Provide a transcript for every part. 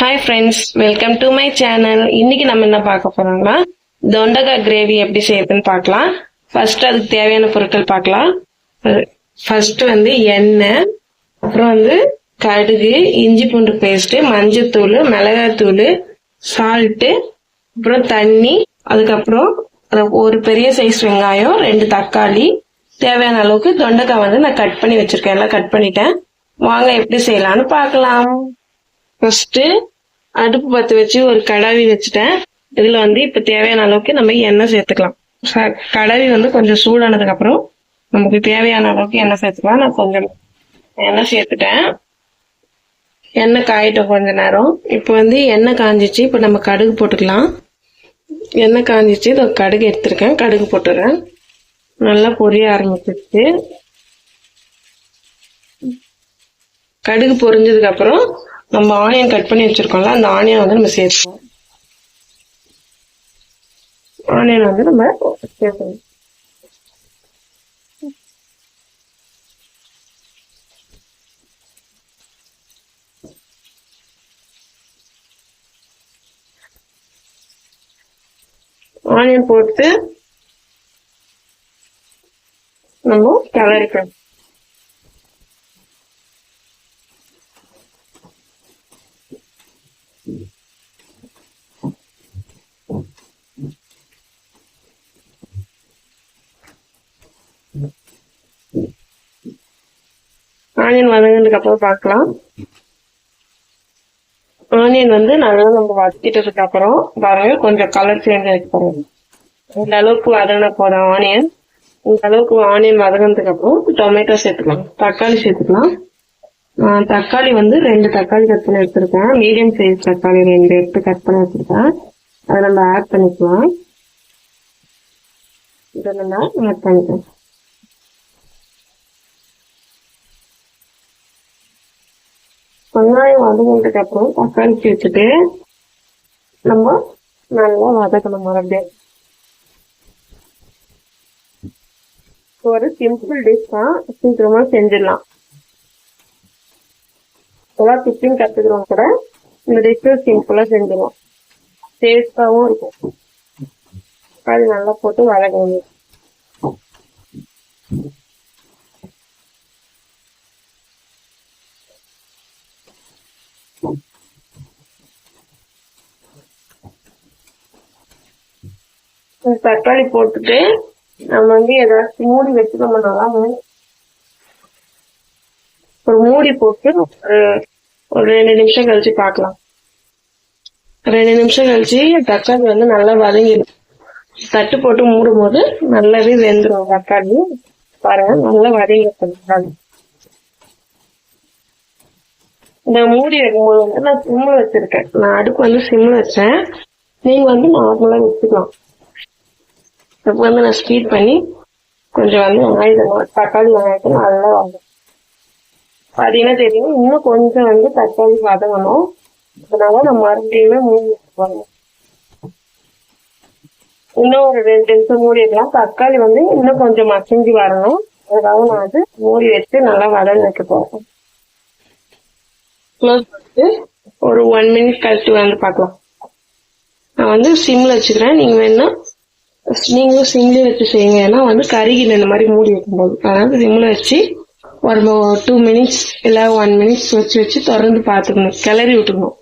Hi friends, welcome to my channel. இன்னைக்கு நம்ம என்ன பார்க்க போறோம்னா தொண்டக்காய் கிரேவி எப்படி செய்யறதுன்னு பார்க்கலாம். ஃபர்ஸ்ட் அதுக்கு தேவையான பொருட்கள் பார்க்கலாம். ஃபர்ஸ்ட் எண்ணெய், அப்புறம் கடுகு, இஞ்சி பூண்டு பேஸ்ட், மஞ்சத்தூள், மிளகாத்தூள், சால்ட்டு, அப்புறம் தண்ணி, அதுக்கப்புறம் ஒரு பெரிய சைஸ் வெங்காயம், 2 தக்காளி, தேவையான அளவுக்கு தொண்டக்காய் நான் கட் பண்ணி வச்சிருக்கேன். எல்லாம் கட் பண்ணிட்டேன். வாங்க எப்படி செய்யலாம்னு பார்க்கலாம். ஃபர்ஸ்ட் அடுப்பு பற்ற வச்சு ஒரு கடாவி வச்சுட்டேன். இதுல இப்ப தேவையான அளவுக்கு நம்ம எண்ணெய் சேர்த்துக்கலாம். கடாவி கொஞ்சம் சூடானதுக்கு அப்புறம் நமக்கு தேவையான அளவுக்கு எண்ணெய் சேர்த்துக்கலாம். நான் கொஞ்சம் எண்ணெய் சேர்த்துட்டேன். எண்ணெய் காயிட்டோம் கொஞ்ச நேரம். இப்ப எண்ணெய் காஞ்சிச்சு. இப்ப நம்ம கடுகு போட்டுக்கலாம். எண்ணெய் காஞ்சிச்சு. இதை கடுகு எடுத்திருக்கேன். கடுகு போட்டுறேன். நல்லா பொரிய ஆரம்பிச்சிருச்சு. கடுகு பொரிஞ்சதுக்கு அப்புறம் நம்ம ஆனியன் கட் பண்ணி வச்சிருக்கோம்ல, அந்த ஆனியன் நம்ம சேர்த்துக்கோம். ஆனியன் நம்ம சேர்க்கணும். ஆனியன் போட்டு நம்ம கிளறிக்கணும். ஆனியன் வதங்கினதுக்கு அப்புறம் பார்க்கலாம். ஆனியன் நல்லா நம்ம வதக்கிட்டதுக்கு அப்புறம் பாருங்க, கொஞ்சம் கலர் சேஞ்ச் ஆகி போறோம். இந்த அளவுக்கு வதங்கின போதும் ஆனியன். இந்த அளவுக்கு ஆனியன் வதங்கினதுக்கு அப்புறம் டொமேட்டோ சேர்த்துக்கலாம், தக்காளி சேர்த்துக்கலாம். தக்காளி 2 தக்காளி கட் பண்ணி எடுத்திருக்கேன். மீடியம் சைஸ் தக்காளி 2 எடுத்து கட் பண்ணி வச்சிருக்கேன். அதை நம்ம ஆட் பண்ணிக்கலாம். இதை நம்ம ஆட் பண்ணிக்கலாம். வெங்காயம் வதங்கினதுக்கு அப்புறம் தக்காளி சேர்த்துட்டு நம்ம நல்லா வதக்கணும். மறுபடியும் ஒரு சிம்பிள் டிஷ் தான், சீக்கிரமா செஞ்சிடலாம். எல்லாம் குக்கிங் கத்துக்கிறோம் கூட இந்த டிஷ் சிம்பிளா செஞ்சிடலாம். டேஸ்டாவும் இருக்கும். தக்காளி நல்லா போட்டு வதக்கணும். தக்காளி போட்டுட்டு நம்ம ஏதாச்சும் மூடி வச்சு நம்ம நல்லா ஒரு மூடி போட்டு ஒரு 2 நிமிஷம் கழிச்சு பார்க்கலாம். 2 நிமிஷம் கழிச்சு தக்காளி நல்லா வதங்கிடும். தட்டு போட்டு மூடும் போது நல்லாவே வெந்துடும் தக்காளி. பாருங்க, நல்லா வதங்கிடும். இந்த மூடி வைக்கும்போது நான் சிம்ல வச்சிருக்கேன். நான் அடுப்பு சிம்ல வச்சேன். நீங்க நார்மலா வச்சுக்கலாம். இப்ப நான் ஸ்பீட் பண்ணி கொஞ்சம் தக்காளி வெங்காயத்தை நல்லா வாங்கும். பாத்தீங்கன்னா தெரியும், இன்னும் கொஞ்சம் தக்காளி வதங்கணும். அதனால நம்ம மறுபடியுமே மூடி வச்சுக்கோங்க. இன்னும் ஒரு 2 நிமிஷம் மூடி வைக்கலாம். தக்காளி இன்னும் கொஞ்சம் மசிஞ்சு வரணும். அதுக்காக நான் மூடி வச்சு நல்லா வதங்க வைக்க போறேன். க்ளோஸ் பண்ணிட்டு ஒரு 1 மினிட் கழிச்சு பார்க்கலாம். நான் சிம்ல வச்சுக்கிறேன். நீங்க வேணா நீங்களும் சிம்லயே வச்சு செய்யுங்க. ஏன்னா கருகில இந்த மாதிரி மூடி வைக்கும்போது. அதனால சிம்ல வச்சு ஒரு 2 மினிட்ஸ் இல்ல 1 மினிட்ஸ் வச்சு திறந்து பார்த்துக்கணும். கிளறி விட்டுக்கணும்.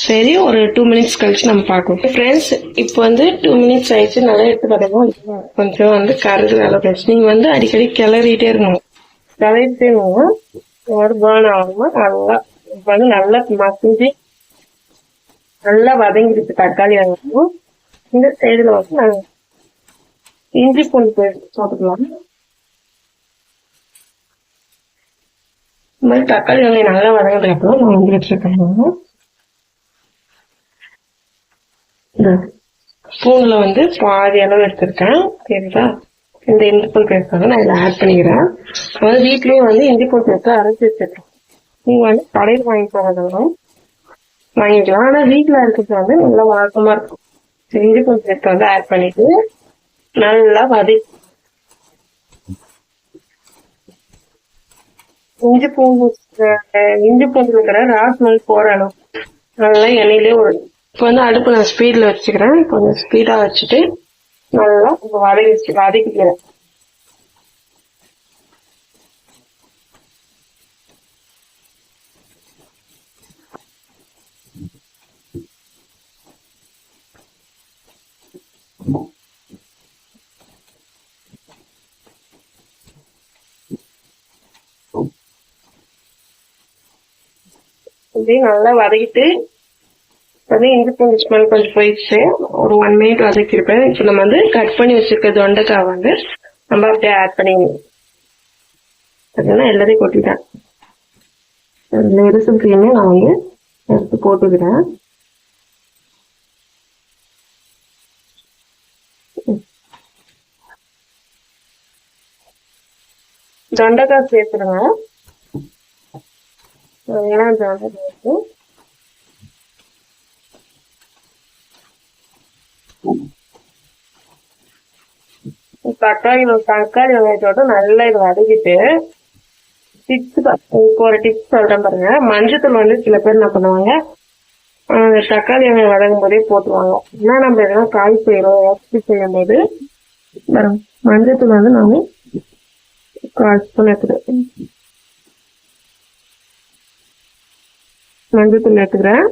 சரி, ஒரு 2 மினிட்ஸ் கழிச்சு நம்ம பார்க்கணும். ஃப்ரெண்ட்ஸ், இப்போ 2 மினிட்ஸ் ஆயிடுச்சு. நல்லா எடுத்து பார்த்தோம். கொஞ்சம் கருது வேலை போயிடுச்சு. நீங்க அடிக்கடி கிளறிட்டே இருக்கணும். கிளறிட்டே ஒரு பேர்ன் ஆகுமா நல்லா. இப்ப நல்லா மசிஞ்சு நல்லா வதங்கிடுச்சு தக்காளி. இந்த சைடுல நாங்க இஞ்சி பூண்டு பேஸ்ட் போட்டுக்கலாம். இந்த மாதிரி தக்காளி நல்லா வதங்கினதுக்கு அப்புறம் நான் வச்சிருக்கேன். ஸ்பூன்ல பாதி அளவு எடுத்திருக்கேன். சரிதா? இந்த இஞ்சி பூண்டு பேஸ்ட் நான் இதில் ஆட் பண்ணிக்கிறேன். வீட்லயே இஞ்சி பூண்டு பேஸ்ட் அரைச்சி வச்சிருக்கேன். நீங்க கடையில் வாங்கி போறதும் வாங்கிக்கலாம். ஆனா வீட்டுல இருக்கிறது நல்லா வழக்கமா இருக்கும். இஞ்சி பூண்டு பேஸ்ட் ஆட் பண்ணிட்டு நல்லா இஞ்சி பூண்டு இஞ்சி பூண்டு இருக்கிற ராஸ்மல் போற அளவு நல்லா எண்ணெயிலே ஒரு இப்போ வந்து அடுப்பு நான் ஸ்பீட்ல வச்சுக்கிறேன். கொஞ்சம் ஸ்பீடா வச்சுட்டு நல்லா வதக்கிக்கிறேன். நல்லா வதக்கிட்டு வந்து இஞ்சி பூண்டு ஸ்மெல் கொஞ்சம் போயிடுச்சு. ஒரு 1 மினிட் வதக்கிருப்பேன். இப்போ நம்ம வந்து கட் பண்ணி வச்சிருக்க தொண்டைக்காய் வந்து நம்ம அப்படியே ஆட் பண்ணிக்கணும். அதெல்லாம் எல்லாத்தையும் கொட்டிட்டேன். ரெசிபியுமே நான் வந்து எடுத்து போட்டுக்கிறேன். தொண்டைக்காய் சேர்த்துருங்க. தக்காளி வெங்காயத்தோட நல்லா இது வதக்கிட்டு ஒரு டிப்ஸ் சொல்றேன் பாருங்க. மஞ்சத்தூள் வந்து சில பேர் என்ன பண்ணுவாங்க, தக்காளி வெங்காயம் வதங்கும் போதே போட்டுருவாங்க. ஏன்னா நம்ம எதனா காய் செய்யும் போது மஞ்சத்தூள் வந்து நான் 1/4 ஸ்பூன் எடுத்துக்கிறேன். மஞ்சத்தூள் எடுத்துக்கிறேன்.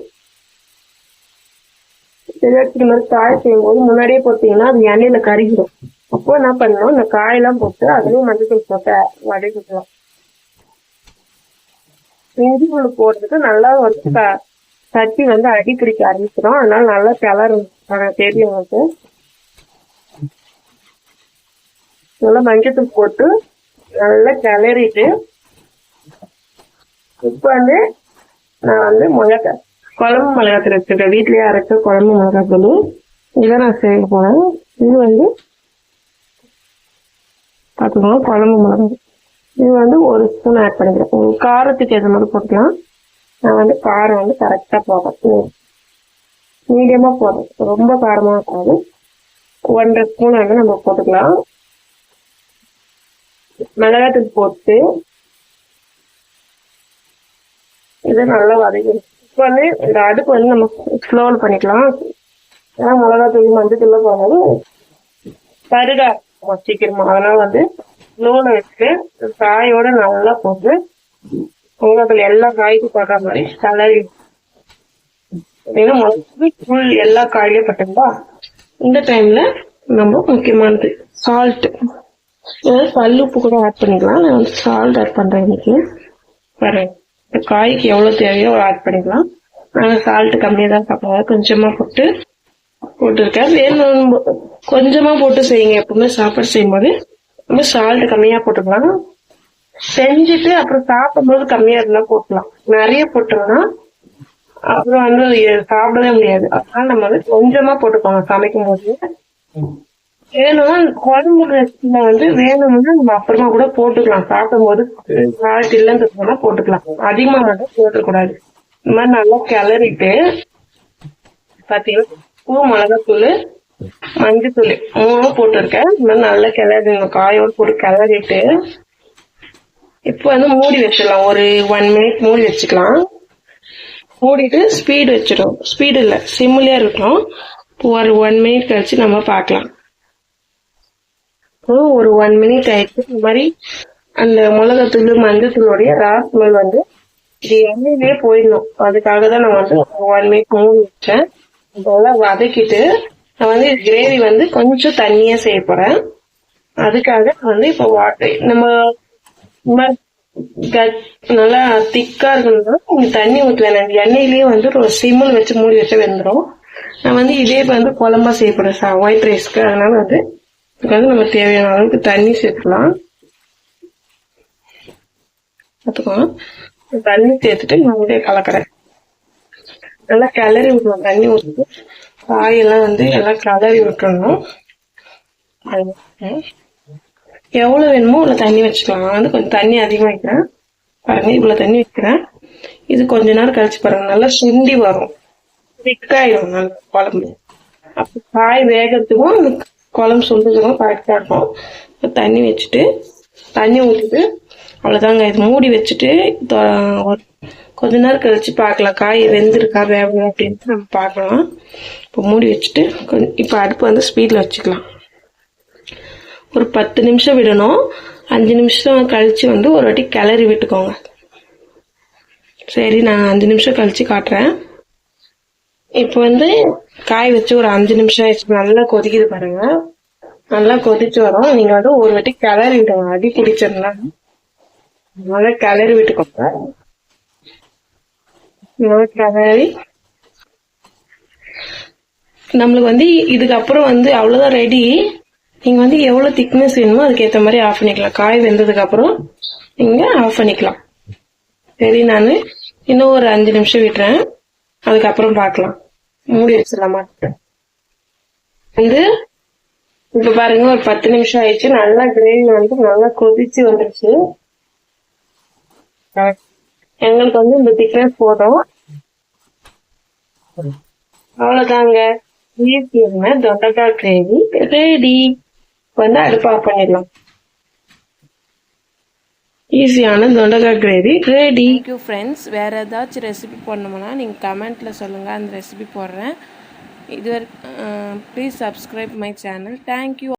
இந்த மாதிரி காய் செய்யும் போது முன்னாடியே போட்டீங்கன்னா அது எண்ணெயில கருகிடும். அப்போ என்ன பண்ணணும், இந்த காயெல்லாம் போட்டு அதுலயும் மஞ்சத்தூள் போட்டு வதக்கிக்கலாம். இஞ்சி பூண்டு போடுறதுக்கு நல்லா வந்து தட்டி வந்து அடி பிடிக்க ஆரம்பிச்சிடும். அதனால நல்லா கிளறும் தெரியும். வந்து நல்லா மஞ்சத்தூள் போட்டு நல்லா கிளறிட்டு இப்ப வந்து நான் வந்து குழம்பு மிளகாத்தூள் வச்சிருக்கேன். வீட்லயே அரைச்ச குழம்பு மிளகாத்தூள் இதை நான் சேர்க்க போறேன். இது வந்து பாத்துக்கோங்க, குழம்பு மிளகாய். இது வந்து 1 ஸ்பூன் ஆட் பண்ணிக்கிறேன். காரத்துக்கு ஏற்ற மாதிரி போட்டுக்கலாம். நான் வந்து காரம் வந்து கரெக்டா போடுறேன், மீடியமா போடுறேன். ரொம்ப காரமா இருக்காது. 1/2 ஸ்பூன் வந்து நம்ம போட்டுக்கலாம். மிளகாத்தூள் போட்டு இதை நல்லா வதக்கிடும். இப்போ வந்து இந்த அடுப்பு வந்து நம்ம ஸ்லோவில் பண்ணிக்கலாம். ஏன்னா மிளகாத்தூள் மஞ்சத்தூள் போடுறது கருகா சீக்கிரமா. அதனால வந்து ஸ்லோவில் வச்சுட்டு காயோட நல்லா போட்டு மிளகாத்தூள் எல்லா காய்க்கும் போடுற மாதிரி கலரி ஃபுல் எல்லா காயிலையும் பட்டுங்களா. இந்த டைம்ல நம்ம முக்கியமானது சால்ட், கல்லுப்பு கூட ஆட் பண்ணிக்கலாம். நான் வந்து சால்ட் ஆட் பண்றேன் இன்னைக்கு. வரேன் காய்க்கு எவ்வளவு தேவையோ ஆட் பண்ணிக்கலாம். நாங்க சால்ட் கம்மியா தான் சாப்பிடுவோம். கொஞ்சமா போட்டுருக்கேன். வேணும் கொஞ்சமா போட்டு செய்யுங்க. எப்பவுமே சாப்பாடு செய்யும் போது நம்ம சால்ட் கம்மியா போட்டுக்கலாம். செஞ்சுட்டு அப்புறம் சாப்பிடும்போது கம்மியா இருந்தா போட்டுக்கலாம். நிறைய போட்டோம்னா அப்புறம் வந்து சாப்பிடவே முடியாது. அதனால நம்ம வந்து கொஞ்சமா போட்டுக்கோங்க சமைக்கும் போது. வேணும்னா குழம்பு ரெசிபில வந்து வேணும்னா நம்ம அப்புறமா கூட போட்டுக்கலாம். சாப்பிடும் போது சால்ட் இல்லைன்னு போட்டுக்கலாம். அதிகமா மட்டும் போட்டுக்கூடாது. இந்த மாதிரி நல்லா கிளறிட்டு பாத்தீங்கன்னா பூ, மிளகாத்தூள், மஞ்சத்தூள் 3 போட்டிருக்கேன். இந்த மாதிரி நல்லா கிளறி காயோடு போட்டு கிளறிட்டு இப்ப வந்து மூடி வச்சிடலாம். ஒரு 1 மினிட் மூடி வச்சுக்கலாம். மூடிட்டு ஸ்பீடு வச்சிடும். ஸ்பீடு இல்ல, சிம்லயே இருக்கட்டும். ஒரு 1 மினிட் கழிச்சு நம்ம பார்க்கலாம். ஒரு 1 மினிட் ஆயிடுச்சு. இந்த மாதிரி அந்த மிளகாத்தூள் மஞ்சத்தூளுடைய ராஸ்மல் வந்து இது எண்ணெயிலே போயிடணும். அதுக்காக தான் நான் வந்து 1 மினிட் மூடி வச்சேன். இதெல்லாம் வதக்கிட்டு நான் வந்து கிரேவி வந்து கொஞ்சம் தண்ணியா செய்ய போறேன். அதுக்காக வந்து இப்ப வாட்டர் நம்ம நல்லா திக்கா இருக்கணும்னா நீங்க தண்ணி ஊற்றுவேன். எண்ணெயிலேயே வந்து ஒரு சிம்மில் வச்சு மூடி வச்சா வெந்துடும். நான் வந்து இதே வந்து குழம்பா செய்ய போறேன் ஒயிட் ரைஸ்க்கு. அதனால வந்து நம்ம தேவையான அளவுக்கு தண்ணி சேர்த்துக்கலாம். பார்த்துக்கோங்க, தண்ணி சேர்த்துட்டு நான் கலக்கிறேன். நல்லா கிளறி விட்டுருவோம். தண்ணி ஊற்றிட்டு காயெல்லாம் வந்து எல்லாம் கிளறி விட்டுறணும். எவ்வளவு வேணுமோ அவ்வளவு தண்ணி வச்சுக்கலாம். நான் வந்து கொஞ்சம் தண்ணி அதிகமா வைக்கிறேன். பாருங்க, இவ்வளவு தண்ணி வைக்கிறேன். இது கொஞ்ச நேரம் கழிச்சு பாருங்க, நல்லா சுண்டி வரும், திக்காயிடும் நல்லா குழம்பு. அப்ப காய் வேகத்துக்கும் குழம்பு சுண்டுறதுக்கும் கரெக்டா இருக்கும். தண்ணி வச்சுட்டு தண்ணி ஊற்றிட்டு அவ்வளோதாங்க. இது மூடி வச்சுட்டு கொஞ்ச நேரம் கழிச்சு பார்க்கலாம் காய் வெந்திருக்கா வேகணும் அப்படின்ட்டு நம்ம பார்க்கலாம். இப்போ மூடி வச்சுட்டு இப்போ அடுப்பு வந்து ஸ்பீடில் வச்சுக்கலாம். ஒரு 10 நிமிஷம் விடணும். 5 நிமிஷம் கழிச்சு வந்து ஒரு வாட்டி கிளறி விட்டுக்கோங்க. சரி, நான் 5 நிமிஷம் கழிச்சு காட்டுறேன். இப்போ வந்து காய் வச்சு ஒரு 5 நிமிஷம் ஆயிடுச்சு. நல்லா கொதிக்குது பாருங்க. நல்லா கொதிச்சு வரும். நீங்க வந்து ஒரு வாட்டி கிளறி விடுங்க. அடி பிடிச்சிடலாம். நல்லா கிளறி விட்டுக்கோங்க. கிளறி நம்மளுக்கு வந்து இதுக்கப்புறம் வந்து அவ்வளவுதான் ரெடி. நீங்க வந்து எவ்வளவு திக்னஸ் வேணுமோ அதுக்கேற்ற மாதிரி ஆஃப் பண்ணிக்கலாம். காய் வெந்ததுக்கு அப்புறம் நீங்க ஆஃப் பண்ணிக்கலாம். சரி, நான் இன்னும் ஒரு 5 நிமிஷம் விட்டுறேன். அதுக்கப்புறம் பார்க்கலாம். மூடி வச்சிடலாமா? வந்து இப்ப பாருங்க, ஒரு 10 நிமிஷம் ஆயிடுச்சு. நல்லா கிரேவி வந்து நல்லா கொதிச்சு வந்துருச்சு. எங்களுக்கு வந்து இந்த திக்னஸ் போதும். அவ்வளவுதாங்க, ஈஸியான தொண்டக்காய் கிரேவி ரெடி. வந்து அடுப்பு ஆஃப் பண்ணிடலாம். ஈஸியான தொண்டக்காய் கிரேவி ரெடி. Thank you friends. வேற ஏதாச்சும் ரெசிபி பண்ணணும்னா நீங்க கமெண்ட்ல சொல்லுங்க, அந்த ரெசிபி போடுறேன். இதுவரை please subscribe my channel. Thank you.